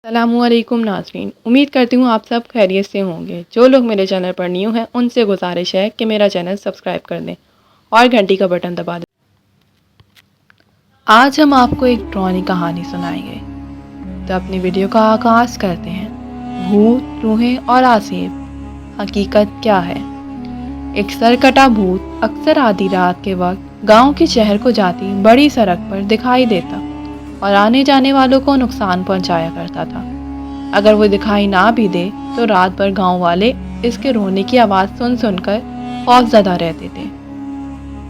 السلام علیکم ناظرین، امید کرتی ہوں آپ سب خیریت سے ہوں گے۔ جو لوگ میرے چینل پر نیو ہیں ان سے گزارش ہے کہ میرا چینل سبسکرائب کر دیں اور گھنٹی کا بٹن دبا دیں۔ آج ہم آپ کو ایک ڈرانی کہانی سنائیں گے، تو اپنی ویڈیو کا آغاز کرتے ہیں۔ بھوت، روحیں اور آسیب، حقیقت کیا ہے؟ ایک سرکٹا بھوت اکثر آدھی رات کے وقت گاؤں کے شہر کو جاتی بڑی سڑک پر دکھائی دیتا اور آنے جانے والوں کو نقصان پہنچایا کرتا تھا۔ اگر وہ دکھائی نہ بھی دے تو رات بھر گاؤں والے اس کے رونے کی آواز سن سن کر خوف زدہ رہتے تھے۔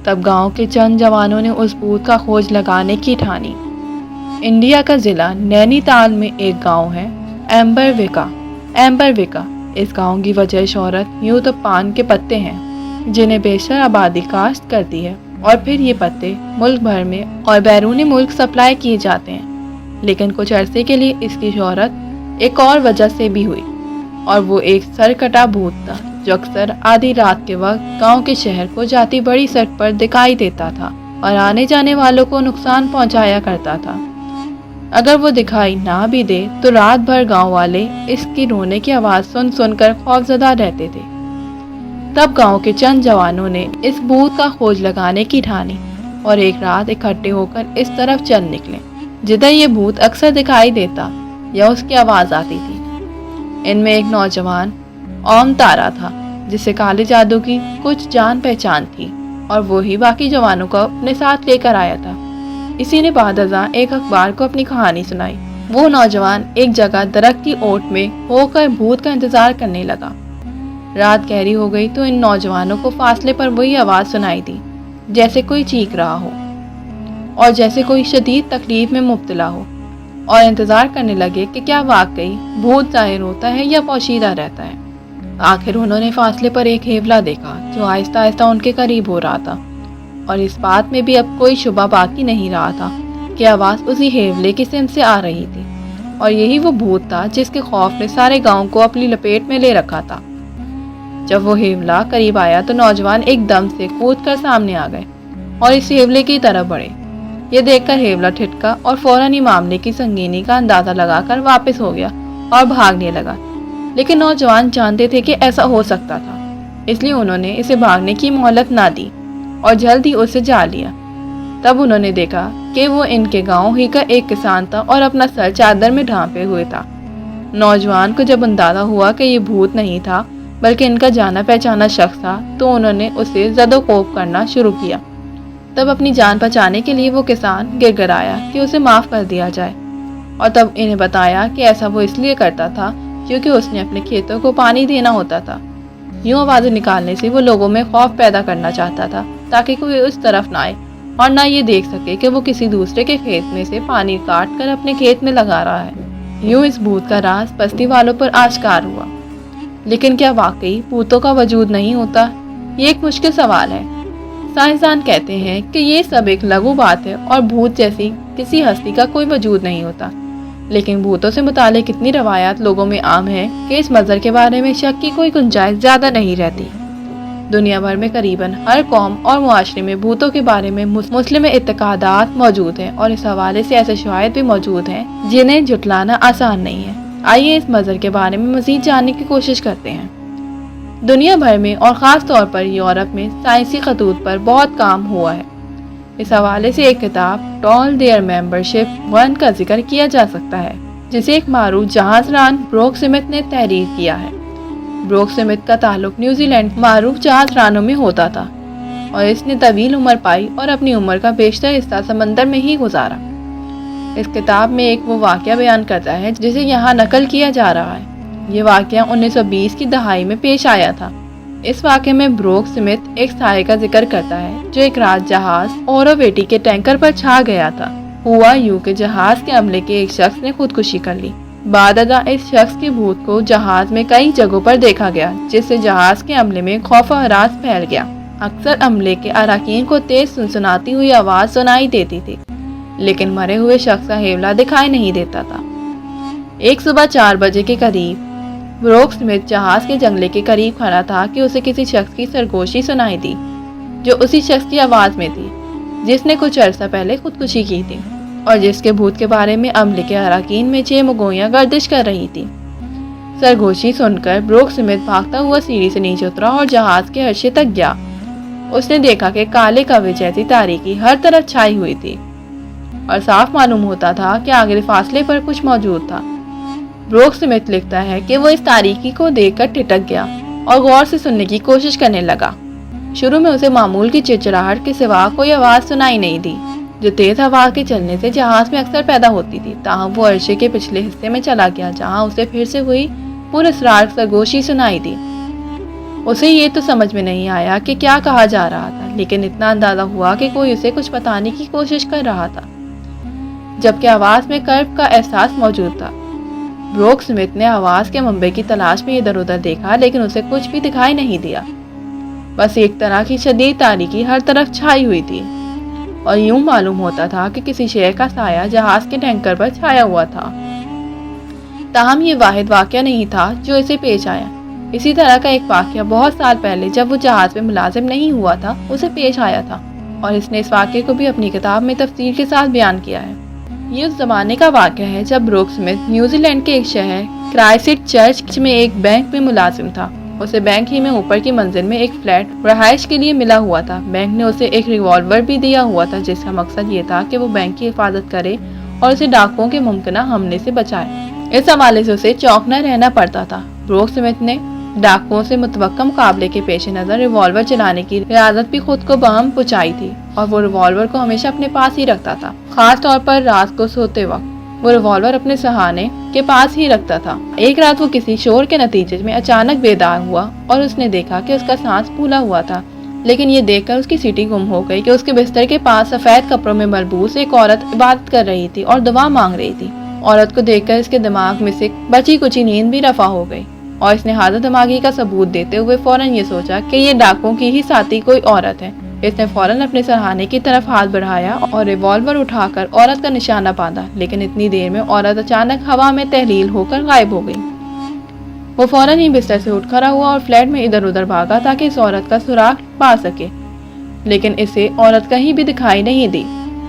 تب گاؤں کے چند جوانوں نے اس بھوت کا کھوج لگانے کی ٹھانی۔ انڈیا کا ضلع نینی تال میں ایک گاؤں ہے، ایمبر وکا۔ اس گاؤں کی وجہ شہرت یوں تو پان کے پتے ہیں، جنہیں بیشتر آبادی کاشت کرتی ہے، اور پھر یہ پتے ملک بھر میں اور بیرون ملک سپلائی کیے جاتے ہیں۔ لیکن کچھ عرصے کے لیے اس کی شہرت ایک اور وجہ سے بھی ہوئی، اور وہ ایک سرکٹا بھوت تھا جو اکثر آدھی رات کے وقت گاؤں کے شہر کو جاتی بڑی سڑک پر دکھائی دیتا تھا اور آنے جانے والوں کو نقصان پہنچایا کرتا تھا۔ اگر وہ دکھائی نہ بھی دے تو رات بھر گاؤں والے اس کی رونے کی آواز سن سن کر خوف زدہ رہتے تھے۔ تب گاؤں کے چند جوانوں نے اس بھوت کا کھوج لگانے کی ٹھانی اور ایک رات اکٹھے ہو کر اس طرف چل نکلے جدھر یہ بھوت اکثر دکھائی دیتا یا اس کی آواز آتی تھی۔ ان میں ایک نوجوان اوم تارا تھا، جسے کالے جادو کی کچھ جان پہچان تھی، اور وہی باقی جوانوں کو اپنے ساتھ لے کر آیا تھا۔ اسی نے بعد ازاں ایک اخبار کو اپنی کہانی سنائی۔ وہ نوجوان ایک جگہ درخت کی اوٹ میں ہو کر بھوت کا انتظار کرنے لگا۔ رات گہری ہو گئی تو ان نوجوانوں کو فاصلے پر وہی آواز سنائی دی، جیسے کوئی چیخ رہا ہو اور جیسے کوئی شدید تکلیف میں مبتلا ہو، اور انتظار کرنے لگے کہ کیا واقعی بھوت ظاہر ہوتا ہے یا پوشیدہ رہتا ہے۔ آخر انہوں نے فاصلے پر ایک ہیولا دیکھا جو آہستہ آہستہ ان کے قریب ہو رہا تھا، اور اس بات میں بھی اب کوئی شبہ باقی نہیں رہا تھا کہ آواز اسی ہیولے کی سمت سے آ رہی تھی، اور یہی وہ بھوت تھا جس کے خوف نے سارے گاؤں کو اپنی لپیٹ میں لے رکھا تھا۔ جب وہ ہیولا قریب آیا تو نوجوان ایک دم سے کود کر سامنے آ گئے اور اس ہیولے کی طرف بڑھے۔ یہ دیکھ کر ہیولا ٹھٹکا اور فوراً ہی معاملے کی سنگینی کا اندازہ لگا کر واپس ہو گیا اور بھاگنے لگا۔ لیکن نوجوان جانتے تھے کہ ایسا ہو سکتا تھا، اس لیے انہوں نے اسے بھاگنے کی مہلت نہ دی اور جلد ہی اسے جا لیا۔ تب انہوں نے دیکھا کہ وہ ان کے گاؤں ہی کا ایک کسان تھا اور اپنا سر چادر میں ڈھانپے ہوئے تھا۔ نوجوان کو جب اندازہ ہوا کہ یہ بھوت نہیں تھا بلکہ ان کا جانا پہچانا شخص تھا تو انہوں نے اسے زد و کوب کرنا شروع کیا۔ تب اپنی جان بچانے کے لیے وہ کسان گر گرایا کہ اسے معاف کر دیا جائے، اور تب انہیں بتایا کہ ایسا وہ اس لیے کرتا تھا کیونکہ اس نے اپنے کھیتوں کو پانی دینا ہوتا تھا۔ یوں آوازیں نکالنے سے وہ لوگوں میں خوف پیدا کرنا چاہتا تھا تاکہ کوئی اس طرف نہ آئے اور نہ یہ دیکھ سکے کہ وہ کسی دوسرے کے کھیت میں سے پانی کاٹ کر اپنے کھیت میں لگا رہا ہے۔ یوں اس بھوت کا راز بستی والوں پر آشکار ہوا۔ لیکن کیا واقعی بھوتوں کا وجود نہیں ہوتا؟ یہ ایک مشکل سوال ہے۔ سائنسدان کہتے ہیں کہ یہ سب ایک لغو بات ہے اور بھوت جیسی کسی ہستی کا کوئی وجود نہیں ہوتا، لیکن بھوتوں سے متعلق اتنی روایات لوگوں میں عام ہیں کہ اس منظر کے بارے میں شک کی کوئی گنجائش زیادہ نہیں رہتی۔ دنیا بھر میں قریباً ہر قوم اور معاشرے میں بھوتوں کے بارے میں مسلم اعتقادات موجود ہیں، اور اس حوالے سے ایسے شواہد بھی موجود ہیں جنہیں جھٹلانا آسان نہیں ہے۔ آئیے اس منظر کے بارے میں مزید جاننے کی کوشش کرتے ہیں۔ دنیا بھر میں اور خاص طور پر یورپ میں سائنسی خطوط پر بہت کام ہوا ہے۔ اس حوالے سے ایک کتاب ٹال دیئر ممبرشپ 1 کا ذکر کیا جا سکتا ہے، جسے ایک معروف جہاز ران بروک سمتھ نے تحریر کیا ہے۔ بروک سمتھ کا تعلق نیوزی لینڈ معروف جہاز رانوں میں ہوتا تھا، اور اس نے طویل عمر پائی اور اپنی عمر کا بیشتر حصہ سمندر میں ہی گزارا۔ اس کتاب میں ایک وہ واقعہ بیان کرتا ہے جسے یہاں نقل کیا جا رہا ہے۔ یہ واقعہ 1920 کی دہائی میں پیش آیا تھا۔ اس واقعے میں بروک سمتھ ایک سائے کا ذکر کرتا ہے جو ایک رات جہاز اوروویٹی کے ٹینکر پر چھا گیا تھا۔ ہوا یوں کہ جہاز کے عملے کے ایک شخص نے خودکشی کر لی۔ بعد ازاں اس شخص کے بھوت کو جہاز میں کئی جگہوں پر دیکھا گیا، جس سے جہاز کے عملے میں خوف و ہراس پھیل گیا۔ اکثر عملے کے اراکین کو تیز سنسناتی ہوئی آواز سنائی دیتی تھی، لیکن مرے ہوئے شخص کا ہیولا دکھائی نہیں دیتا تھا۔ ایک صبح 4 بجے کے قریب بروک سمتھ جہاز کے جنگلے کے قریب کھڑا تھا کہ اسے کسی شخص کی سرگوشی سنائی دی، جو اسی شخص کی آواز میں تھی جس نے کچھ عرصہ پہلے خودکشی کی تھی۔ اور جس کے بھوت کے بارے میں عملے کے اراکین میں 6 مگویاں گردش کر رہی تھی۔ سرگوشی سن کر بروک سمتھ بھاگتا ہوا سیڑھی سے نیچے اترا اور جہاز کے عرصے تک گیا۔ اس نے دیکھا کہ کالے کوے جیسی تاریکی ہر طرف چھائی ہوئی تھی اور صاف معلوم ہوتا تھا کہ آگے فاصلے پر کچھ موجود تھا۔ بروک سمتھ لکھتا ہے کہ وہ اس تاریکی کو دیکھ کر ٹھٹک گیا اور غور سے سننے کی کوشش کرنے لگا۔ شروع میں اسے معمول کی چڑچڑاہٹ کے سوا کوئی آواز سنائی نہیں دی، جو تیز ہوا کے چلنے سے جہاز میں اکثر پیدا ہوتی تھی۔ تاہم وہ عرصے کے پچھلے حصے میں چلا گیا جہاں اسے پھر سے ہوئی پراسرار سرگوشی سنائی دی۔ اسے یہ تو سمجھ میں نہیں آیا کہ کیا کہا جا رہا تھا، لیکن اتنا اندازہ ہوا کہ کوئی اسے کچھ بتانے کی کوشش کر رہا تھا، جبکہ آواز میں کرب کا احساس موجود تھا۔ بروک سمتھ نے آواز کے منبع کی تلاش میں ادھر ادھر دیکھا، لیکن اسے کچھ بھی دکھائی نہیں دیا۔ بس ایک طرح کی شدید تاریکی ہر طرف چھائی ہوئی تھی اور یوں معلوم ہوتا تھا کہ کسی شے کا سایہ جہاز کے ٹینکر پر چھایا ہوا تھا۔ تاہم یہ واحد واقعہ نہیں تھا جو اسے پیش آیا۔ اسی طرح کا ایک واقعہ بہت سال پہلے جب وہ جہاز میں ملازم نہیں ہوا تھا اسے پیش آیا تھا، اور اس نے اس واقعے کو بھی اپنی کتاب میں تفصیل کے ساتھ بیان کیا ہے۔ یہ اس زمانے کا واقعہ ہے جب بروک سمتھ نیوزی لینڈ کے ایک شہر کرائسٹ چرچ میں ایک بینک میں ملازم تھا۔ اسے بینک ہی میں اوپر کی منزل میں ایک فلیٹ رہائش کے لیے ملا ہوا تھا۔ بینک نے اسے ایک ریوالور بھی دیا ہوا تھا جس کا مقصد یہ تھا کہ وہ بینک کی حفاظت کرے اور اسے ڈاکوؤں کے ممکنہ حملے سے بچائے۔ اس حوالے سے اسے چوکنا رہنا پڑتا تھا۔ بروک سمتھ نے ڈاکوؤں سے متوقع مقابلے کے پیش نظر ریوالور چلانے کی ریاضت بھی خود کو بہم پہنچائی تھی، اور وہ ریوالور کو ہمیشہ اپنے پاس ہی رکھتا تھا، خاص طور پر رات کو سوتے وقت۔ وہ ریوالور اپنے سہانے کے پاس ہی رکھتا تھا۔ ایک رات وہ کسی شور کے نتیجے میں اچانک بیدار ہوا اور اس نے دیکھا کہ اس کا سانس پھولا ہوا تھا، لیکن یہ دیکھ کر اس کی سیٹی گم ہو گئی کہ اس کے بستر کے پاس سفید کپڑوں میں ملبوس ایک عورت عبادت کر رہی تھی اور دعا مانگ رہی تھی۔ عورت کو دیکھ کر اس کے دماغ میں سے بچی کچی نیند بھی رفع ہو گئی، اور اس نے حالت دماغی کا ثبوت دیتے ہوئے فوراً یہ سوچا کہ یہ ڈاکوؤں کی ہی ساتھی کوئی عورت ہے۔ اس نے فوراً اپنے سرہانے کی طرف ہاتھ بڑھایا اور ریوالور اٹھا کر عورت کا نشانہ باندھا، لیکن اتنی دیر میں عورت اچانک ہوا میں تحلیل ہو کر غائب ہو گئی۔ وہ فوراً ہی بستر سے اٹھ کھڑا ہوا اور فلیٹ میں ادھر ادھر بھاگا تاکہ اس عورت کا سراغ پا سکے، لیکن اسے عورت کہیں بھی دکھائی نہیں دی،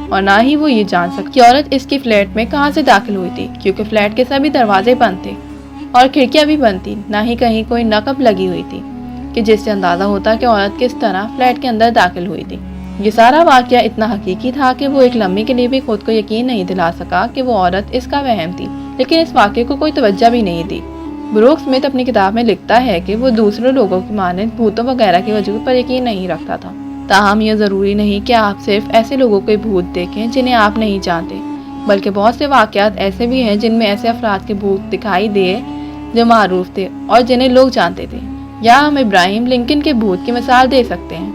اور نہ ہی وہ یہ جان سکا کہ عورت اس کی فلیٹ میں کہاں سے داخل ہوئی تھی، کیونکہ فلیٹ کے سبھی دروازے بند تھے اور کھڑکیاں بھی بند تھی۔ نہ ہی کہیں کوئی نقب لگی ہوئی تھی کہ جس سے اندازہ ہوتا کہ عورت کس طرح فلیٹ کے اندر داخل ہوئی تھی۔ یہ سارا واقعہ اتنا حقیقی تھا کہ وہ ایک لمحے کے لیے بھی خود کو یقین نہیں دلا سکا کہ وہ عورت اس کا وہم تھی، لیکن اس واقعے کو کوئی توجہ بھی نہیں دی۔ بروک سمتھ اپنی کتاب میں لکھتا ہے کہ وہ دوسرے لوگوں کی مانند بھوتوں وغیرہ کے وجود پر یقین نہیں رکھتا تھا۔ تاہم یہ ضروری نہیں کہ آپ صرف ایسے لوگوں کے بھوت دیکھیں جنہیں آپ نہیں جانتے، بلکہ بہت سے واقعات ایسے بھی ہیں جن میں ایسے افراد کے بھوت دکھائی دیے جو معروف تھے اور جنہیں لوگ جانتے تھے۔ یا ہم ابراہیم لنکن کے بھوت کی مثال دے سکتے ہیں۔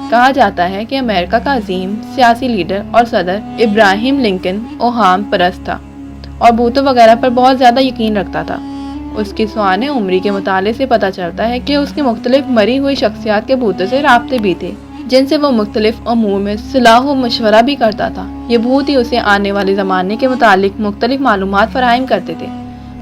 کہا جاتا ہے کہ امریکہ کا عظیم سیاسی لیڈر اور صدر ابراہیم لنکن اوہام پرست تھا اور بھوتوں وغیرہ پر بہت زیادہ یقین رکھتا تھا۔ اس کی سوانح عمری کے مطالعے سے پتہ چلتا ہے کہ اس کے مختلف مری ہوئی شخصیات کے بھوتوں سے رابطے بھی تھے، جن سے وہ مختلف امور میں صلاح و مشورہ بھی کرتا تھا۔ یہ بھوت ہی اسے آنے والے زمانے کے متعلق مختلف معلومات فراہم کرتے تھے۔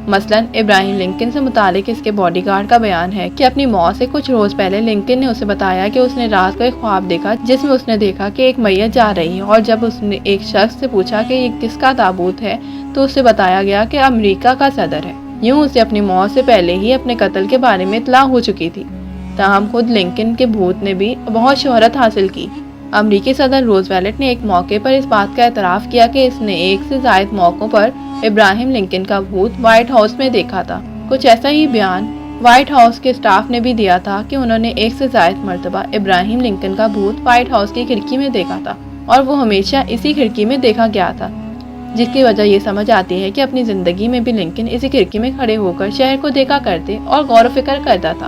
مثلاً ابراہیم لنکن سے متعلق اس کے باڈی گارڈ کا بیان ہے کہ اپنی موت سے کچھ روز پہلے لنکن نے اسے بتایا کہ اس نے رات کو ایک خواب دیکھا جس میں اس نے دیکھا کہ ایک میت جا رہی ہے، اور جب اس نے ایک شخص سے پوچھا کہ یہ کس کا تابوت ہے تو اسے بتایا گیا کہ امریکہ کا صدر ہے۔ یوں اسے اپنی موت سے پہلے ہی اپنے قتل کے بارے میں اطلاع ہو چکی تھی۔ تاہم خود لنکن کے بھوت نے بھی بہت شہرت حاصل کی۔ امریکی صدر روزویلٹ نے ایک موقع پر اس بات کا اعتراف کیا کہ اس نے ایک سے زائد موقعوں پر ابراہیم لنکن کا بھوت وائٹ ہاؤس میں دیکھا تھا۔ کچھ ایسا ہی بیان وائٹ ہاؤس کے سٹاف نے بھی دیا تھا کہ انہوں نے ایک سے زائد مرتبہ ابراہیم لنکن کا بھوت وائٹ ہاؤس کی کھڑکی میں دیکھا تھا، اور وہ ہمیشہ اسی کھڑکی میں دیکھا گیا تھا، جس کی وجہ یہ سمجھ آتی ہے کہ اپنی زندگی میں بھی لنکن اسی کھڑکی میں کھڑے ہو کر شہر کو دیکھا کرتے اور غور و فکر کرتا تھا۔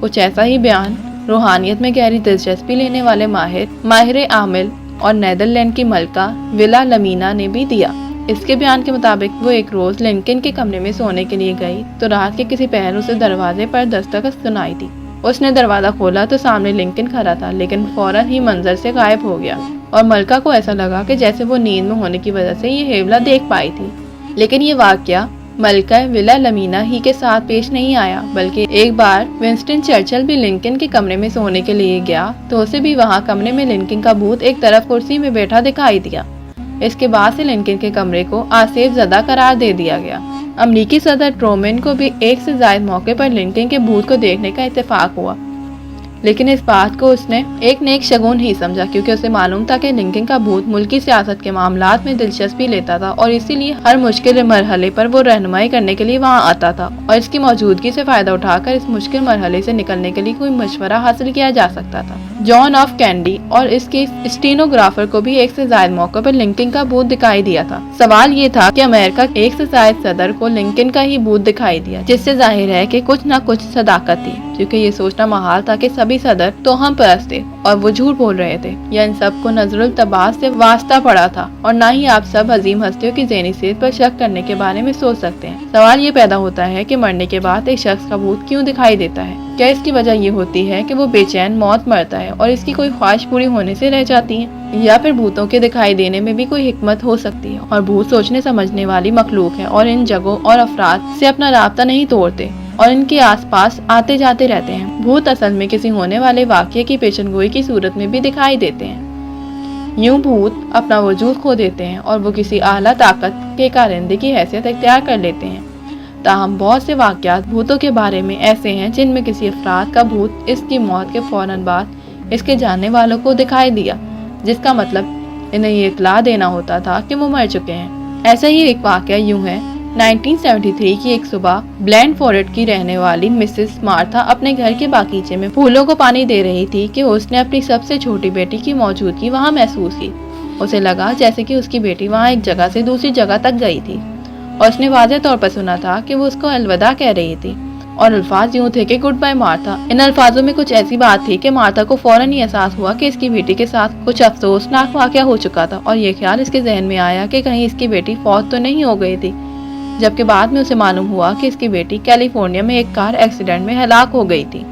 کچھ ایسا ہی بیان روحانیت میں گہری دلچسپی لینے والے ماہر عامل اور نیدرلینڈ کی ملکہ ولا لمینا نے بھی دیا۔ اس کے بیان کے مطابق وہ ایک روز لنکن کے کمرے میں سونے کے لیے گئی تو رات کے کسی پہر اسے دروازے پر دستک سنائی تھی۔ اس نے دروازہ کھولا تو سامنے لنکن کھڑا تھا، لیکن فوراً ہی منظر سے غائب ہو گیا، اور ملکہ کو ایسا لگا کہ جیسے وہ نیند میں ہونے کی وجہ سے یہ ہیولا دیکھ پائی تھی۔ لیکن یہ واقعہ ملکہ ولا لمینا ہی کے ساتھ پیش نہیں آیا، بلکہ ایک بار ونسٹن چرچل بھی لنکن کے کمرے میں سونے کے لیے گیا تو اسے بھی وہاں کمرے میں لنکن کا بھوت ایک طرف کرسی میں بیٹھا دکھائی دیا۔ اس کے بعد سے لنکن کے کمرے کو آصف زدہ قرار دے دیا گیا۔ امریکی صدر ٹرومین کو بھی ایک سے زائد موقع پر لنکن کے بھوت کو دیکھنے کا اتفاق ہوا، لیکن اس بات کو اس نے ایک نیک شگون ہی سمجھا، کیونکہ اسے معلوم تھا کہ لنکن کا بھوت ملکی سیاست کے معاملات میں دلچسپی لیتا تھا اور اسی لیے ہر مشکل مرحلے پر وہ رہنمائی کرنے کے لیے وہاں آتا تھا، اور اس کی موجودگی سے فائدہ اٹھا کر اس مشکل مرحلے سے نکلنے کے لیے کوئی مشورہ حاصل کیا جا سکتا تھا۔ جان آف کینڈی اور اس کے اسٹینوگرافر کو بھی ایک سے زائد موقع پر لنکن کا بھوت دکھائی دیا تھا۔ سوال یہ تھا کہ امریکہ کے ایک سے زائد صدر کو لنکن کا ہی بھوت دکھائی دیا، جس سے ظاہر ہے کہ کچھ نہ کچھ صداقت تھی، کیونکہ یہ سوچنا محال تھا کہ سبھی صدر توہم پرست تھے اور وہ جھوٹ بول رہے تھے، یا ان سب کو نظر التباس سے واسطہ پڑا تھا، اور نہ ہی آپ سب عظیم ہستیوں کی ذہنی صحت پر شک کرنے کے بارے میں سوچ سکتے ہیں۔ سوال یہ پیدا ہوتا ہے کہ مرنے کے بعد ایک شخص کا بھوت کیوں دکھائی دیتا ہے؟ کیا اس کی وجہ یہ ہوتی ہے کہ وہ بے چین موت مرتا ہے اور اس کی کوئی خواہش پوری ہونے سے رہ جاتی ہے، یا پھر بھوتوں کے دکھائی دینے میں بھی کوئی حکمت ہو سکتی ہے، اور بھوت سوچنے سمجھنے والی مخلوق ہے اور ان جگہوں اور افراد سے اپنا رابطہ نہیں توڑتے اور ان کے آس پاس آتے جاتے رہتے ہیں۔ بھوت اصل میں کسی ہونے والے واقعے کی پیشن گوئی کی صورت میں بھی دکھائی دیتے ہیں۔ یوں بھوت اپنا وجود کھو دیتے ہیں اور وہ کسی اعلیٰ طاقت کے کارندے کی حیثیت اختیار کر لیتے ہیں۔ تاہم بہت سے واقعات بھوتوں کے بارے میں ایسے ہیں جن میں کسی افراد کا بھوت اس کی موت کے فوراً بعد اس کے جاننے والوں کو دکھائی دیا، جس کا مطلب انہیں یہ اطلاع دینا ہوتا تھا کہ وہ مر چکے ہیں۔ ایسا ہی ایک واقعہ یوں ہے۔ 1973 کی ایک صبح بلینڈ فورڈ کی رہنے والی مسز مارتھا اپنے گھر کے باغیچے میں پھولوں کو پانی دے رہی تھی کہ اس نے اپنی سب سے چھوٹی بیٹی کی موجودگی وہاں محسوس کی۔ اسے لگا جیسے کہ اس کی بیٹی وہاں ایک جگہ سے دوسری جگہ تک گئی تھی، اور اس نے واضح طور پر سنا تھا کہ وہ اس کو الوداع کہہ رہی تھی، اور الفاظ یوں تھے کہ گڈ بائی مارتھا۔ ان الفاظوں میں کچھ ایسی بات تھی کہ مارتھا کو فوراً ہی احساس ہوا کہ اس کی بیٹی کے ساتھ کچھ افسوسناک واقعہ ہو چکا تھا، اور یہ خیال اس کے ذہن میں آیا کہ کہیں اس کی بیٹی فوت تو نہیں ہو گئی تھی، جبکہ بعد میں اسے معلوم ہوا کہ اس کی بیٹی کیلیفورنیا میں ایک کار ایکسیڈنٹ میں ہلاک ہو گئی تھی۔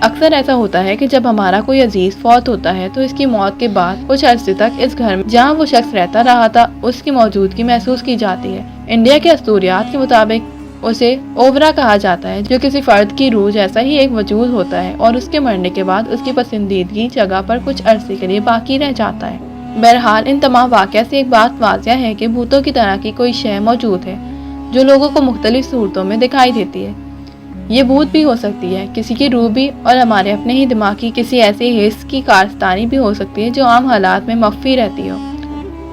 اکثر ایسا ہوتا ہے کہ جب ہمارا کوئی عزیز فوت ہوتا ہے تو اس کی موت کے بعد کچھ عرصے تک اس گھر میں جہاں وہ شخص رہتا رہا تھا اس کی موجودگی محسوس کی جاتی ہے۔ انڈیا کے اسطوریات کے مطابق اسے اوبرا کہا جاتا ہے، جو کسی فرد کی روح جیسا ہی ایک وجود ہوتا ہے اور اس کے مرنے کے بعد اس کی پسندیدگی جگہ پر کچھ عرصے کے لیے باقی رہ جاتا ہے۔ بہرحال ان تمام واقعات سے ایک بات واضح ہے کہ بھوتوں کی طرح کی کوئی شے موجود ہے جو لوگوں کو مختلف صورتوں میں دکھائی دیتی ہے۔ یہ بھوت بھی ہو سکتی ہے، کسی کی روح بھی، اور ہمارے اپنے ہی دماغ کی کسی ایسے حص کی کارستانی بھی ہو سکتی ہے جو عام حالات میں مخفی رہتی ہو،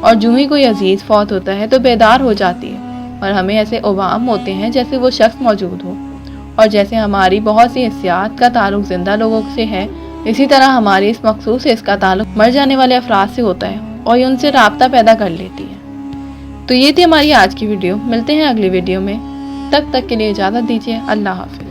اور جو ہی کوئی عزیز فوت ہوتا ہے تو بیدار ہو جاتی ہے، اور ہمیں ایسے اوہام ہوتے ہیں جیسے وہ شخص موجود ہو، اور جیسے ہماری بہت سی حسیات کا تعلق زندہ لوگوں سے ہے، اسی طرح ہماری اس مخصوص حص کا تعلق مر جانے والے افراد سے ہوتا ہے اور یہ ان سے رابطہ پیدا کر لیتی ہے۔ تو یہ تھی ہماری آج کی ویڈیو، ملتے ہیں اگلی ویڈیو میں، تب تک کے لیے اجازت دیجیے، اللہ حافظ۔